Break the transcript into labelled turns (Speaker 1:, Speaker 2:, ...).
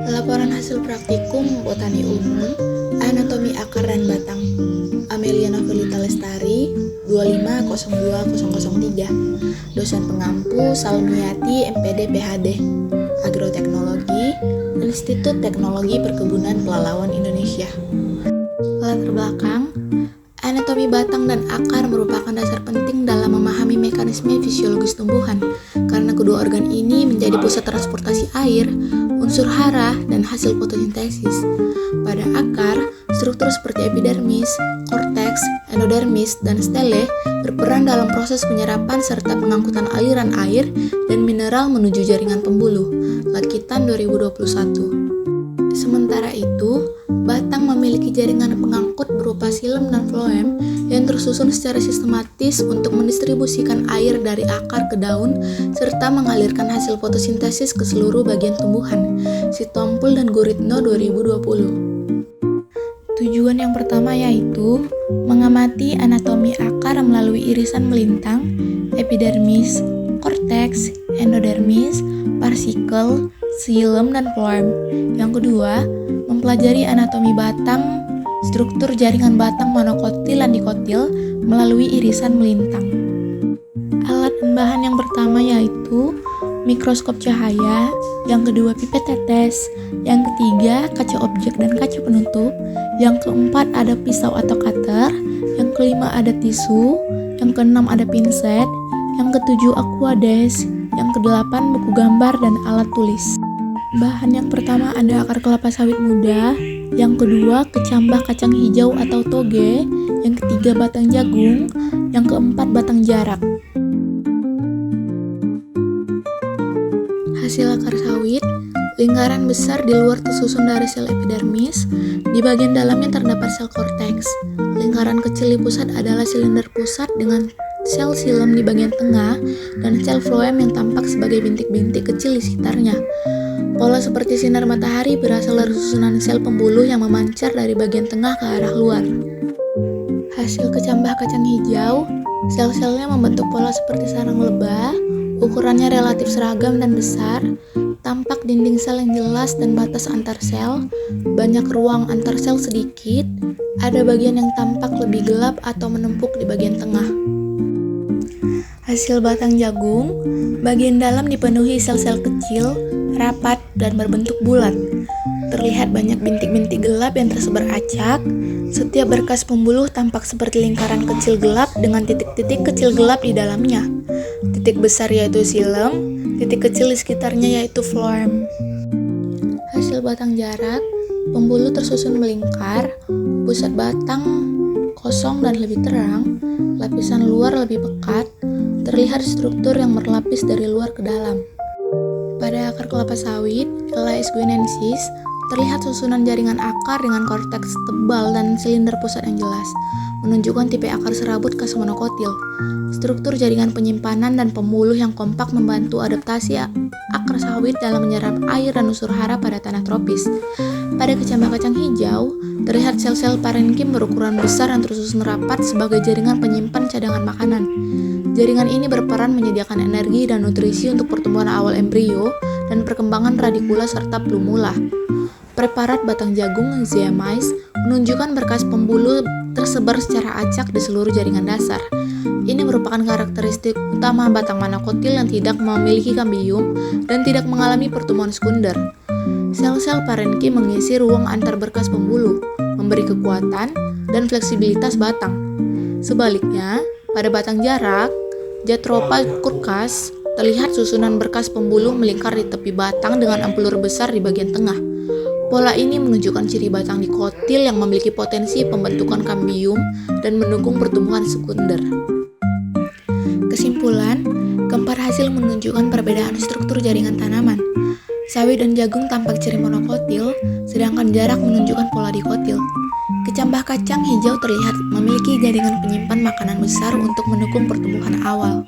Speaker 1: Laporan hasil praktikum botani umum, anatomi akar dan batang, Amelia Novelita Lestari, 2502003. Dosen pengampu Salmiati, MPD PhD, Agroteknologi, Institut Teknologi Perkebunan Pelalawan Indonesia. Latar belakang, anatomi batang dan akar merupakan dasar penting dalam memahami mekanisme fisiologis tumbuhan, karena kedua organ ini menjadi pusat transportasi air, unsur hara, dan hasil fotosintesis. Pada akar, struktur seperti epidermis, korteks, endodermis, dan stele berperan dalam proses penyerapan serta pengangkutan aliran air dan mineral menuju jaringan pembuluh. Lakitan 2021. Sementara itu, batang memiliki jaringan pengangkut berupa xilem dan floem yang tersusun secara sistematis untuk mendistribusikan air dari akar ke daun serta mengalirkan hasil fotosintesis ke seluruh bagian tumbuhan. Sitompul dan Guritno 2020. Tujuan yang pertama yaitu mengamati anatomi akar melalui irisan melintang, epidermis, korteks, endodermis, parsikel, xilem, dan floem. Yang kedua, mempelajari anatomi batang, struktur jaringan batang monokotil dan dikotil melalui irisan melintang. Alat dan bahan yang pertama yaitu mikroskop cahaya, yang kedua pipet tetes, yang ketiga kaca objek dan kaca penutup, yang keempat ada pisau atau cutter, yang kelima ada tisu, yang keenam ada pinset, yang ketujuh aquades, yang kedelapan buku gambar dan alat tulis. Bahan yang pertama ada akar kelapa sawit muda, yang kedua kecambah kacang hijau atau toge, yang ketiga batang jagung, yang keempat batang jarak. Hasil akar sawit, lingkaran besar di luar tersusun dari sel epidermis, di bagian dalamnya terdapat sel korteks. Lingkaran kecil di pusat adalah silinder pusat dengan sel xilem di bagian tengah dan sel floem yang tampak sebagai bintik-bintik kecil di sekitarnya. Pola seperti sinar matahari berasal dari susunan sel pembuluh yang memancar dari bagian tengah ke arah luar. Hasil kecambah kacang hijau, sel-selnya membentuk pola seperti sarang lebah, ukurannya relatif seragam dan besar, tampak dinding sel yang jelas dan batas antar sel, banyak ruang antar sel sedikit, ada bagian yang tampak lebih gelap atau menempuk di bagian tengah. Hasil batang jagung, bagian dalam dipenuhi sel-sel kecil, rapat, dan berbentuk bulat. Terlihat banyak bintik-bintik gelap yang tersebar acak. Setiap berkas pembuluh tampak seperti lingkaran kecil gelap dengan titik-titik kecil gelap di dalamnya. Titik besar yaitu xilem, titik kecil di sekitarnya yaitu floem. Hasil batang jarak, pembuluh tersusun melingkar, pusat batang kosong dan lebih terang, lapisan luar lebih pekat, terlihat struktur yang berlapis dari luar ke dalam. Pada akar kelapa sawit, Elaeis guinensis, terlihat susunan jaringan akar dengan korteks tebal dan silinder pusat yang jelas, menunjukkan tipe akar serabut khas monokotil. Struktur jaringan penyimpanan dan pembuluh yang kompak membantu adaptasi akar sawit dalam menyerap air dan unsur hara pada tanah tropis. Pada kecambah kacang hijau, terlihat sel-sel parenkim berukuran besar yang tersusun rapat sebagai jaringan penyimpan cadangan makanan. Jaringan ini berperan menyediakan energi dan nutrisi untuk pertumbuhan awal embrio dan perkembangan radikula serta plumula. Preparat batang jagung zeamais menunjukkan berkas pembuluh tersebar secara acak di seluruh jaringan dasar. Ini merupakan karakteristik utama batang monokotil yang tidak memiliki kambium dan tidak mengalami pertumbuhan sekunder. Sel-sel parenkim mengisi ruang antar berkas pembuluh, memberi kekuatan dan fleksibilitas batang. Sebaliknya, pada batang jarak, Jatropha curcas, terlihat susunan berkas pembuluh melingkar di tepi batang dengan ampulur besar di bagian tengah. Pola ini menunjukkan ciri batang dikotil yang memiliki potensi pembentukan kambium dan mendukung pertumbuhan sekunder. Kesimpulan, keempat hasil menunjukkan perbedaan struktur jaringan tanaman. Sawit dan jagung tampak ciri monokotil, sedangkan jarak menunjukkan pola dikotil. Kecambah kacang hijau terlihat memiliki jaringan penyimpan makanan besar untuk mendukung pertumbuhan awal.